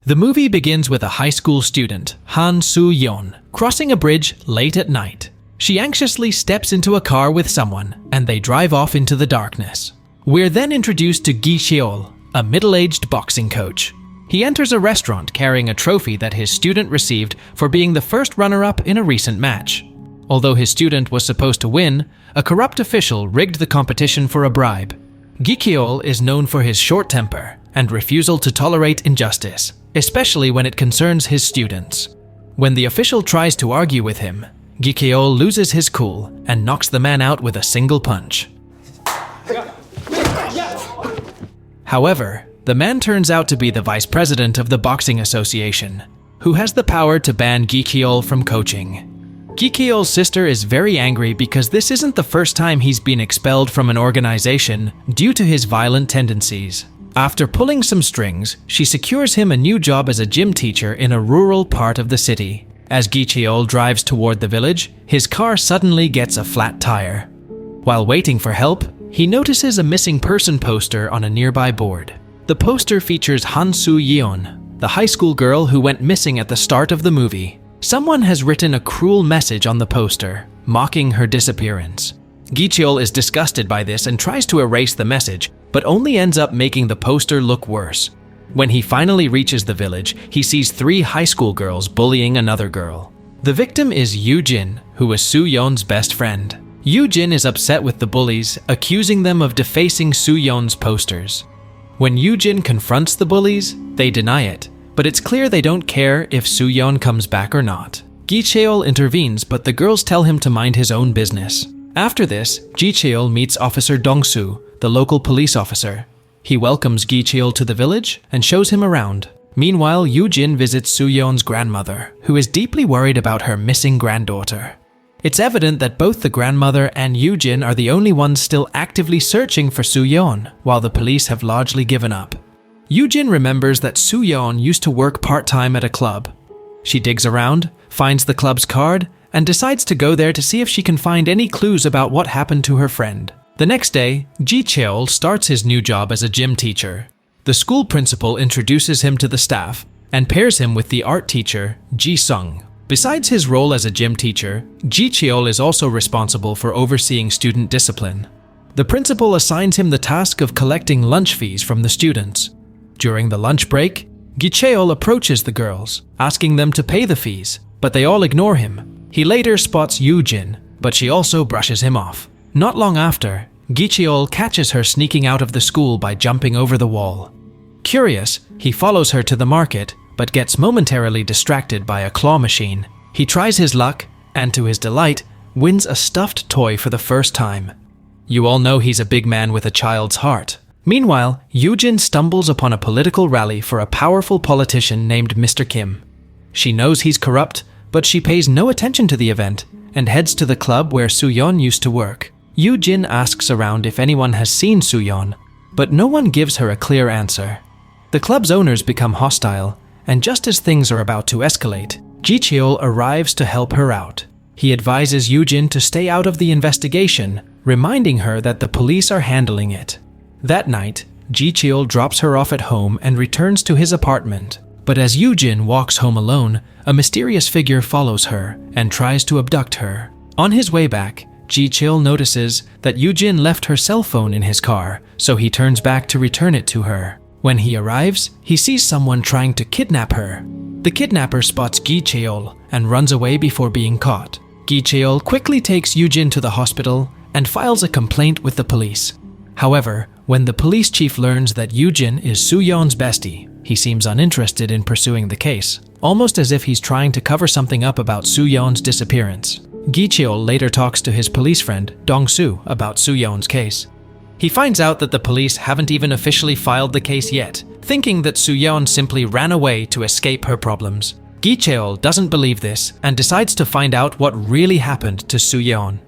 The movie begins with a high school student, Han Soo-yeon, crossing a bridge late at night. She anxiously steps into a car with someone, and they drive off into the darkness. We're then introduced to Gi Cheol, a middle-aged boxing coach. He enters a restaurant carrying a trophy that his student received for being the first runner-up in a recent match. Although his student was supposed to win, a corrupt official rigged the competition for a bribe. Gi Cheol is known for his short temper and refusal to tolerate injustice, especially when it concerns his students. When the official tries to argue with him, Gi Cheol loses his cool and knocks the man out with a single punch. However, the man turns out to be the vice president of the boxing association, who has the power to ban Gi Cheol from coaching. Gi Cheol's sister is very angry because this isn't the first time he's been expelled from an organization due to his violent tendencies. After pulling some strings, she secures him a new job as a gym teacher in a rural part of the city. As Gi Cheol drives toward the village, his car suddenly gets a flat tire. While waiting for help, he notices a missing person poster on a nearby board. The poster features Han Soo-yeon, the high school girl who went missing at the start of the movie. Someone has written a cruel message on the poster, mocking her disappearance. Gi Cheol is disgusted by this and tries to erase the message, but only ends up making the poster look worse. When he finally reaches the village, he sees 3 high school girls bullying another girl. The victim is Yoo-jin, who is Soo-yeon's best friend. Yoo-jin is upset with the bullies, accusing them of defacing Soo-yeon's posters. When Yoo-jin confronts the bullies, they deny it, but it's clear they don't care if Soo-yeon comes back or not. Gi Cheol intervenes, but the girls tell him to mind his own business. After this, Gi Cheol meets Officer Dong-soo, the local police officer. He welcomes Gi Cheol to the village and shows him around. Meanwhile, Yoo-jin visits Soo-yeon's grandmother, who is deeply worried about her missing granddaughter. It's evident that both the grandmother and Yoo-jin are the only ones still actively searching for Soo-yeon, while the police have largely given up. Yoo-jin remembers that Soo-yeon used to work part-time at a club. She digs around, finds the club's card, and decides to go there to see if she can find any clues about what happened to her friend. The next day, Gi Cheol starts his new job as a gym teacher. The school principal introduces him to the staff and pairs him with the art teacher, Ji-sung. Besides his role as a gym teacher, Gi Cheol is also responsible for overseeing student discipline. The principal assigns him the task of collecting lunch fees from the students. During the lunch break, Gi Cheol approaches the girls, asking them to pay the fees, but they all ignore him. He later spots Yoo-jin, but she also brushes him off. Not long after, Gi Cheol catches her sneaking out of the school by jumping over the wall. Curious, he follows her to the market, but gets momentarily distracted by a claw machine. He tries his luck, and to his delight, wins a stuffed toy for the first time. You all know he's a big man with a child's heart. Meanwhile, Yoo-jin stumbles upon a political rally for a powerful politician named Mr. Kim. She knows he's corrupt, but she pays no attention to the event and heads to the club where Soo-yeon used to work. Yoo-jin asks around if anyone has seen Soo-yeon, but no one gives her a clear answer. The club's owners become hostile, and just as things are about to escalate, Gi Cheol arrives to help her out. He advises Yoo-jin to stay out of the investigation, reminding her that the police are handling it. That night, Gi Cheol drops her off at home and returns to his apartment. But as Yoo-jin walks home alone, a mysterious figure follows her and tries to abduct her. On his way back, Gi Cheol notices that Yoo-jin left her cell phone in his car, so he turns back to return it to her. When he arrives, he sees someone trying to kidnap her. The kidnapper spots Gi Cheol and runs away before being caught. Gi Cheol quickly takes Yoo-jin to the hospital and files a complaint with the police. However, when the police chief learns that Yoo-jin is Soo-yeon's bestie, he seems uninterested in pursuing the case, almost as if he's trying to cover something up about Soo-yeon's disappearance. Gi Cheol later talks to his police friend, Dong-soo, about Soo-yeon's case. He finds out that the police haven't even officially filed the case yet, thinking that Soo-yeon simply ran away to escape her problems. Gi Cheol doesn't believe this and decides to find out what really happened to Soo-yeon.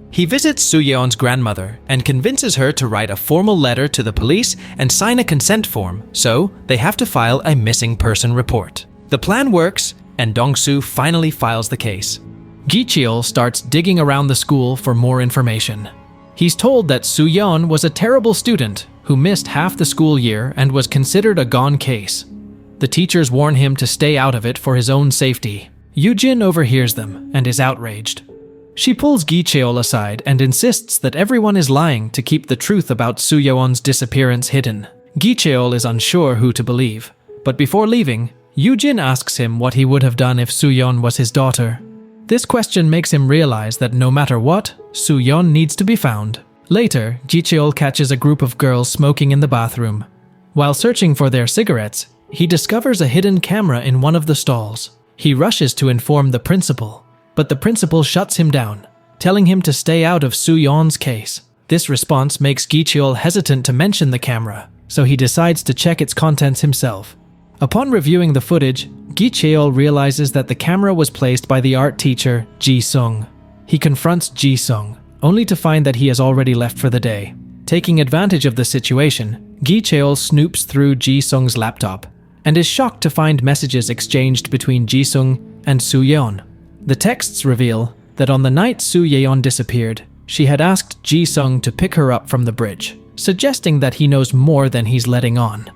He visits Soo-yeon's grandmother and convinces her to write a formal letter to the police and sign a consent form, so they have to file a missing person report. The plan works, and Dong-soo finally files the case. Gi Cheol starts digging around the school for more information. He's told that Soo-yeon was a terrible student who missed half the school year and was considered a gone case. The teachers warn him to stay out of it for his own safety. Yoo-jin overhears them and is outraged. She pulls Gi-cheol aside and insists that everyone is lying to keep the truth about Soo-yeon's disappearance hidden. Gi-cheol is unsure who to believe, but before leaving, Yoo-jin asks him what he would have done if Soo-yeon was his daughter. This question makes him realize that no matter what, Soo-yeon needs to be found. Later, Gi-cheol catches a group of girls smoking in the bathroom. While searching for their cigarettes, he discovers a hidden camera in one of the stalls. He rushes to inform the principal, but the principal shuts him down, telling him to stay out of Soo-yeon's case. This response makes Gi-cheol hesitant to mention the camera, so he decides to check its contents himself. Upon reviewing the footage, Gi-cheol realizes that the camera was placed by the art teacher, Ji-sung. He confronts Ji-sung, only to find that he has already left for the day. Taking advantage of the situation, Gi-cheol snoops through Ji-sung's laptop and is shocked to find messages exchanged between Ji-sung and Soo-yeon. The texts reveal that on the night Soo-yeon disappeared, she had asked Ji-sung to pick her up from the bridge, suggesting that he knows more than he's letting on.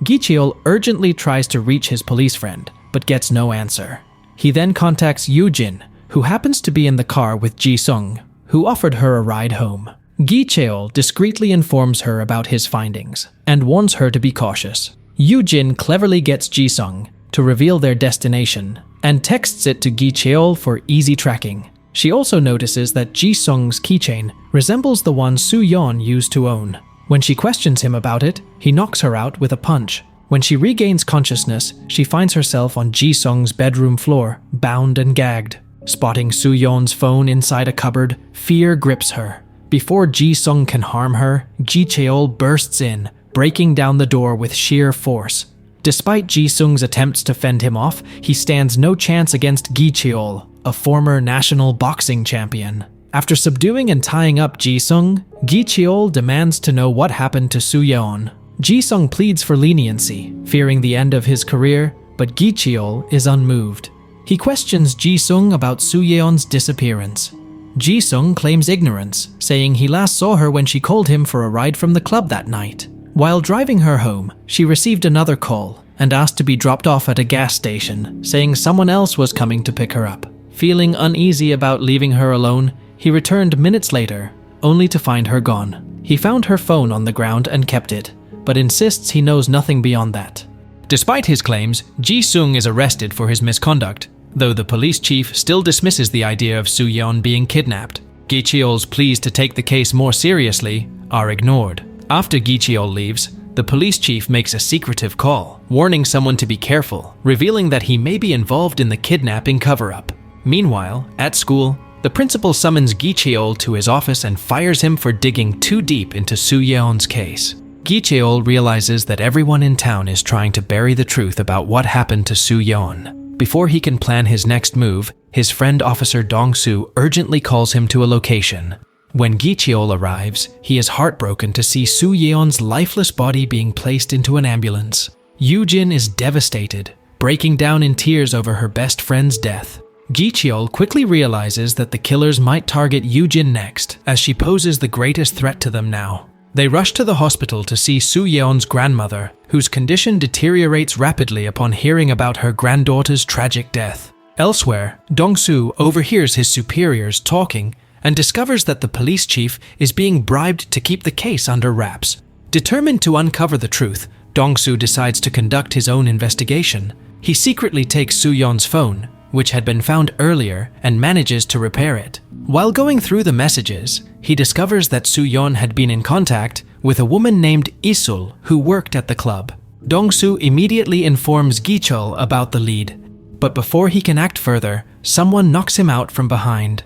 Gi-cheol urgently tries to reach his police friend, but gets no answer. He then contacts Yoo-jin, who happens to be in the car with Ji-sung, who offered her a ride home. Gi-cheol discreetly informs her about his findings and warns her to be cautious. Yoo-jin cleverly gets Ji-sung to reveal their destination and texts it to Gi-cheol for easy tracking. She also notices that Ji-sung's keychain resembles the one Soo-yeon used to own. When she questions him about it, he knocks her out with a punch. When she regains consciousness, she finds herself on Ji-sung's bedroom floor, bound and gagged. Spotting Soo-yeon's phone inside a cupboard, fear grips her. Before Ji-sung can harm her, Gi-cheol bursts in, breaking down the door with sheer force. Despite Ji-sung's attempts to fend him off, he stands no chance against Gi-cheol, a former national boxing champion. After subduing and tying up Ji-sung, Gi-cheol demands to know what happened to Soo-yeon. Ji-sung pleads for leniency, fearing the end of his career, but Gi-cheol is unmoved. He questions Ji-sung about Soo-yeon's disappearance. Ji-sung claims ignorance, saying he last saw her when she called him for a ride from the club that night. While driving her home, she received another call and asked to be dropped off at a gas station, saying someone else was coming to pick her up. Feeling uneasy about leaving her alone, he returned minutes later, only to find her gone. He found her phone on the ground and kept it, but insists he knows nothing beyond that. Despite his claims, Ji-sung is arrested for his misconduct, though the police chief still dismisses the idea of Soo-yeon being kidnapped. Gi-cheol's pleas to take the case more seriously are ignored. After Gi-cheol leaves, the police chief makes a secretive call, warning someone to be careful, revealing that he may be involved in the kidnapping cover-up. Meanwhile, at school, the principal summons Gi-cheol to his office and fires him for digging too deep into Soo-yeon's case. Gi-cheol realizes that everyone in town is trying to bury the truth about what happened to Soo-yeon. Before he can plan his next move, his friend Officer Dong-soo urgently calls him to a location. When Gi-cheol arrives, he is heartbroken to see Soo-yeon's lifeless body being placed into an ambulance. Yoo-jin is devastated, breaking down in tears over her best friend's death. Gi-cheol quickly realizes that the killers might target Yoo-jin next, as she poses the greatest threat to them now. They rush to the hospital to see Soo-yeon's grandmother, whose condition deteriorates rapidly upon hearing about her granddaughter's tragic death. Elsewhere, Dong-soo overhears his superiors talking and discovers that the police chief is being bribed to keep the case under wraps. Determined to uncover the truth, Dong-soo decides to conduct his own investigation. He secretly takes Soo-yeon's phone, which had been found earlier, and manages to repair it. While going through the messages, he discovers that Soo-yeon had been in contact with a woman named Isul who worked at the club. Dong-soo immediately informs Gi-cheol about the lead, but before he can act further, someone knocks him out from behind.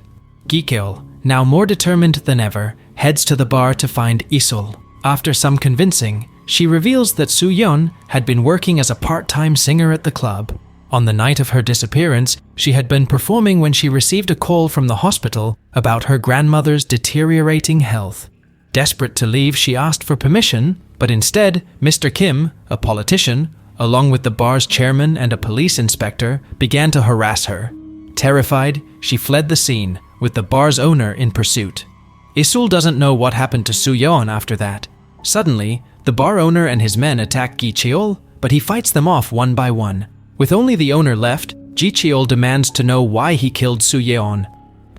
Gi-cheol, now more determined than ever, heads to the bar to find Isul. After some convincing, she reveals that Soo-yeon had been working as a part-time singer at the club. On the night of her disappearance, she had been performing when she received a call from the hospital about her grandmother's deteriorating health. Desperate to leave, she asked for permission, but instead, Mr. Kim, a politician, along with the bar's chairman and a police inspector, began to harass her. Terrified, she fled the scene, with the bar's owner in pursuit. Isul doesn't know what happened to Soo-yeon after that. Suddenly, the bar owner and his men attack Gi-cheol, but he fights them off one by one. With only the owner left, Ji Cheol demands to know why he killed Soo Yeon.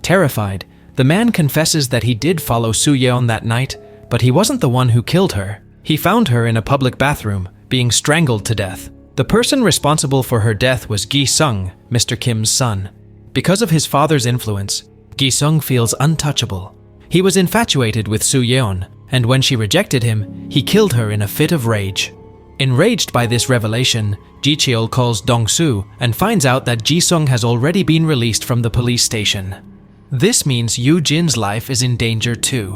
Terrified, the man confesses that he did follow Soo Yeon that night, but he wasn't the one who killed her. He found her in a public bathroom, being strangled to death. The person responsible for her death was Gi-sung, Mr. Kim's son. Because of his father's influence, Gi-sung feels untouchable. He was infatuated with Soo Yeon, and when she rejected him, he killed her in a fit of rage. Enraged by this revelation, Ji Cheol calls Dong-soo and finds out that Gi-sung has already been released from the police station. This means Yoo Jin's life is in danger too.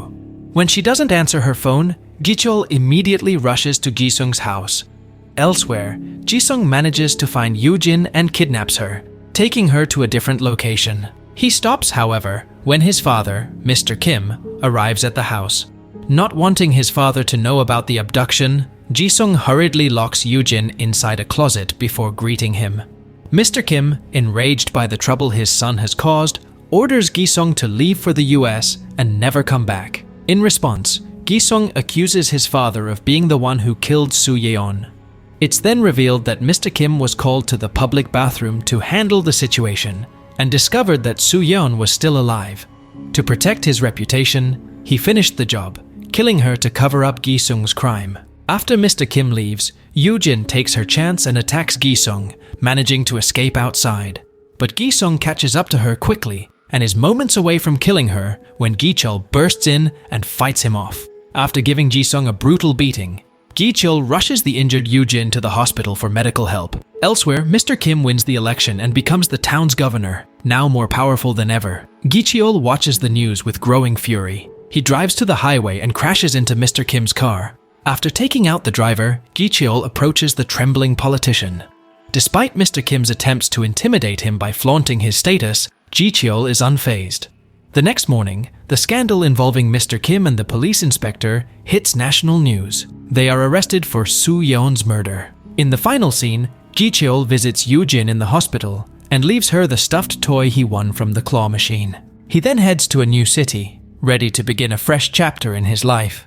When she doesn't answer her phone, Ji Cheol immediately rushes to Gi-sung's house. Elsewhere, Ji-sung manages to find Yoo Jin and kidnaps her, taking her to a different location. He stops, however, when his father, Mr. Kim, arrives at the house. Not wanting his father to know about the abduction, Ji-sung hurriedly locks Yoo Jin inside a closet before greeting him. Mr. Kim, enraged by the trouble his son has caused, orders Gi-sung to leave for the US and never come back. In response, Gi-sung accuses his father of being the one who killed Soo Yeon. It's then revealed that Mr. Kim was called to the public bathroom to handle the situation and discovered that Soo Yeon was still alive. To protect his reputation, he finished the job, killing her to cover up Gi-sung's crime. After Mr. Kim leaves, Yoo Jin takes her chance and attacks Gi-sung, managing to escape outside. But Gi-sung catches up to her quickly and is moments away from killing her when Gi Cheol bursts in and fights him off. After giving Gi-sung a brutal beating, Gi Cheol rushes the injured Yoo Jin to the hospital for medical help. Elsewhere, Mr. Kim wins the election and becomes the town's governor, now more powerful than ever. Gi Cheol watches the news with growing fury. He drives to the highway and crashes into Mr. Kim's car. After taking out the driver, Gi Cheol approaches the trembling politician. Despite Mr. Kim's attempts to intimidate him by flaunting his status, Gi Cheol is unfazed. The next morning, the scandal involving Mr. Kim and the police inspector hits national news. They are arrested for Soo Yeon's murder. In the final scene, Gi Cheol visits Yoo Jin in the hospital and leaves her the stuffed toy he won from the claw machine. He then heads to a new city, ready to begin a fresh chapter in his life.